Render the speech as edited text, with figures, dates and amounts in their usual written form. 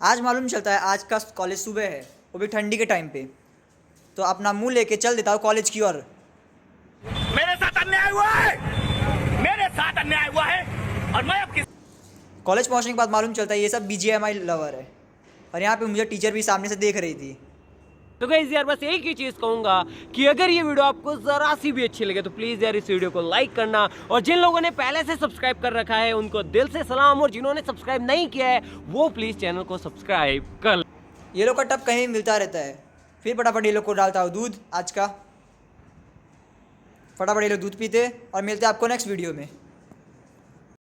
आज मालूम चलता है आज का कॉलेज सुबह है, वो भी ठंडी के टाइम पे। तो अपना मुंह लेके चल देता हूँ कॉलेज की ओर। मेरे साथ अन्याय हुआ है, मेरे साथ अन्याय हुआ है और मैं अब किस कॉलेज पहुँचने के बाद मालूम चलता है ये सब BGMI लवर है, और यहाँ पे मुझे टीचर भी सामने से देख रही थी। तो गाइस यार बस एक ही चीज़ कहूँगा कि अगर ये वीडियो आपको ज़रा सी भी अच्छी लगे तो प्लीज़ यार इस वीडियो को लाइक करना, और जिन लोगों ने पहले से सब्सक्राइब कर रखा है उनको दिल से सलाम, और जिन्होंने सब्सक्राइब नहीं किया है वो प्लीज़ चैनल को सब्सक्राइब कर। ये लोग का टप कहीं मिलता रहता है, फिर फटाफट ये लोग को डालता हूँ दूध आज का। फटाफट ये लोग दूध पीते और मिलते हैं आपको नेक्स्ट वीडियो में।